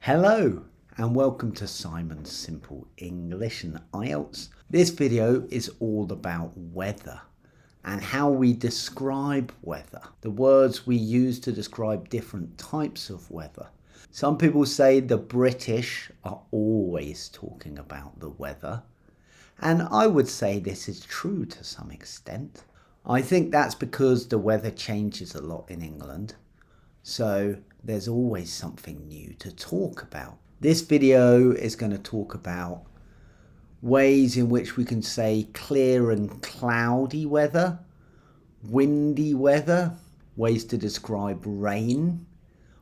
Hello and welcome to Simon's Simple English and IELTS. This video is all about weather and how we describe weather. The words we use to describe different types of weather. Some people say the British are always talking about the weather, and I would say this is true to some extent. I think that's because the weather changes a lot in England. So there's always something new to talk about. This video is going to talk about ways in which we can say clear and cloudy weather, windy weather, ways to describe rain,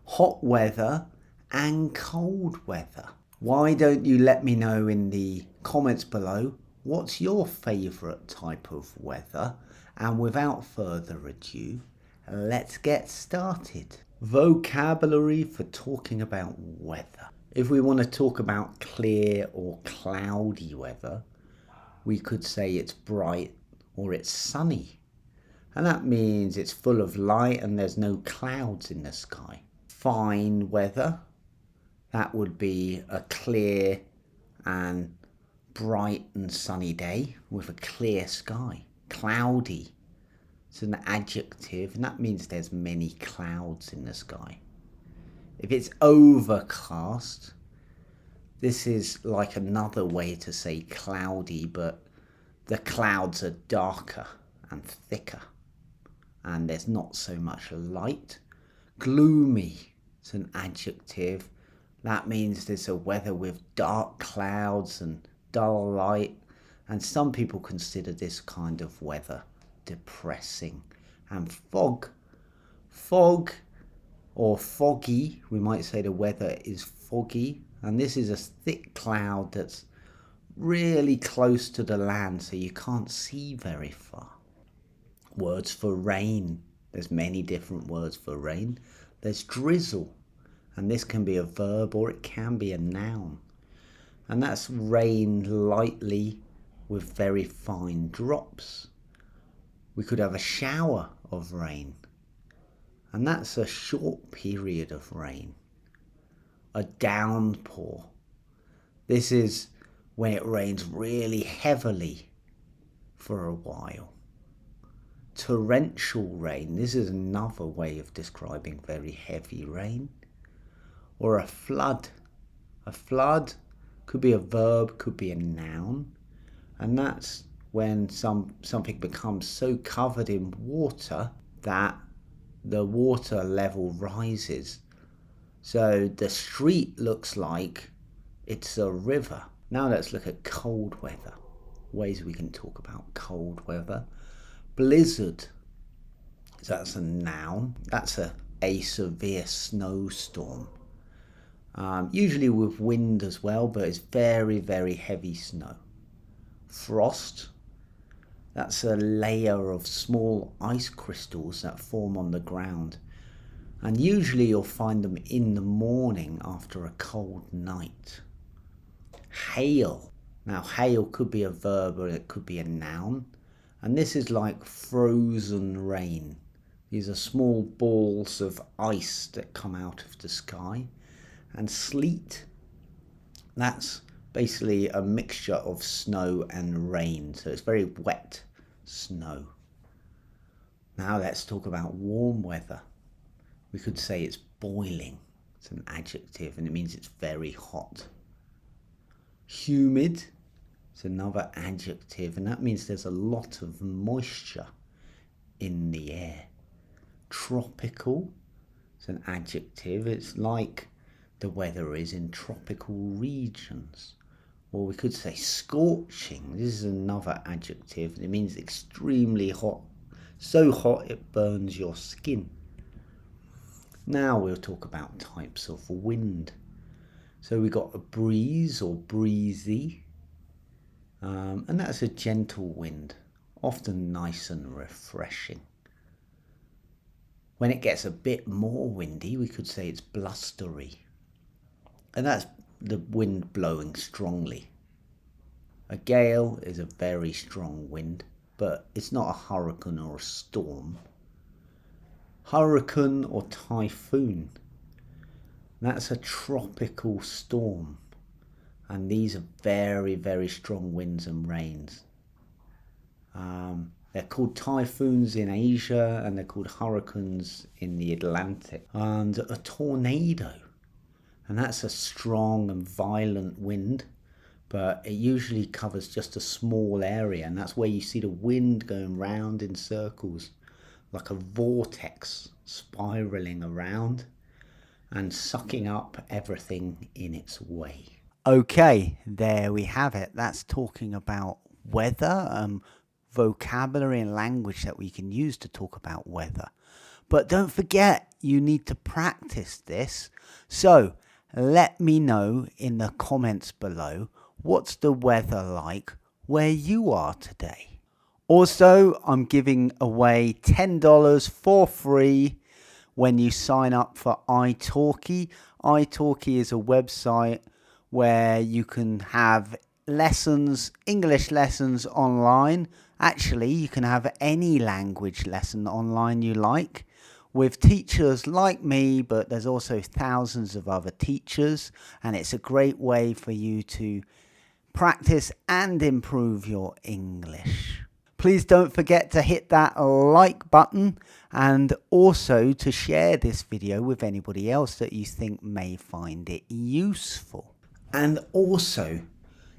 hot weather and cold weather. Why don't you let me know in the comments below what's your favourite type of weather? And without further ado, let's get started. Vocabulary for talking about weather. If we want to talk about clear or cloudy weather, we could say it's bright or it's sunny. And that means it's full of light and there's no clouds in the sky. Fine weather, that would be a clear and bright and sunny day with a clear sky. Cloudy, it's an adjective and that means there's many clouds in the sky. If it's overcast, this is like another way to say cloudy, but the clouds are darker and thicker and there's not so much light. Gloomy, it's an adjective. That means there's a weather with dark clouds and dull light, and some people consider this kind of weather depressing. And fog or foggy, we might say the weather is foggy, and this is a thick cloud that's really close to the land so you can't see very far. Words for rain, there's many different words for rain. There's drizzle, and this can be a verb or it can be a noun, and that's rain lightly with very fine drops. We could have a shower of rain, and that's a short period of rain. A downpour, this is when it rains really heavily for a while. Torrential rain, this is another way of describing very heavy rain. Or a flood. A flood could be a verb, could be a noun, and that's when something becomes so covered in water that the water level rises. So the street looks like it's a river. Now let's look at cold weather. Ways we can talk about cold weather. Blizzard, that's a noun. That's a severe snowstorm. Usually with wind as well, but it's very, very heavy snow. Frost, that's a layer of small ice crystals that form on the ground, and usually you'll find them in the morning after a cold night. Hail, now hail could be a verb or it could be a noun, and this is like frozen rain. These are small balls of ice that come out of the sky. And sleet, that's basically a mixture of snow and rain, so it's very wet snow. Now let's talk about warm weather. We could say it's boiling. It's an adjective and it means it's very hot. Humid, it's another adjective and that means there's a lot of moisture in the air. Tropical, it's an adjective. It's like the weather is in tropical regions. Or we could say scorching. This is another adjective. It means extremely hot. So hot it burns your skin. Now we'll talk about types of wind. So we got a breeze or breezy. And that's a gentle wind. Often nice and refreshing. When it gets a bit more windy, we could say it's blustery. And that's the wind blowing strongly. A gale is a very strong wind, but it's not a hurricane or a storm. Hurricane or typhoon. That's a tropical storm. And these are very, very strong winds and rains. They're called typhoons in Asia and they're called hurricanes in the Atlantic. And a tornado. And that's a strong and violent wind, but it usually covers just a small area. And that's where you see the wind going round in circles, like a vortex spiraling around and sucking up everything in its way. Okay, there we have it. That's talking about weather, vocabulary and language that we can use to talk about weather. But don't forget, you need to practice this. So let me know in the comments below, what's the weather like where you are today? Also, I'm giving away $10 for free when you sign up for italki. italki is a website where you can have lessons, English lessons online. Actually, you can have any language lesson online you like with teachers like me, but there's also thousands of other teachers, and it's a great way for you to practice and improve your English. Please don't forget to hit that like button and also to share this video with anybody else that you think may find it useful. And also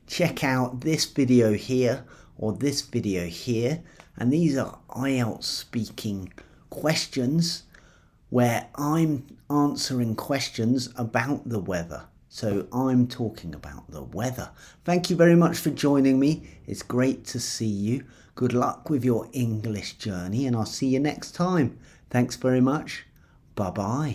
check out this video here or this video here, and these are IELTS speaking questions where I'm answering questions about the weather. So I'm talking about the weather. Thank you very much for joining me. It's great to see you. Good luck with your English journey, and I'll see you next time. Thanks very much. Bye-bye.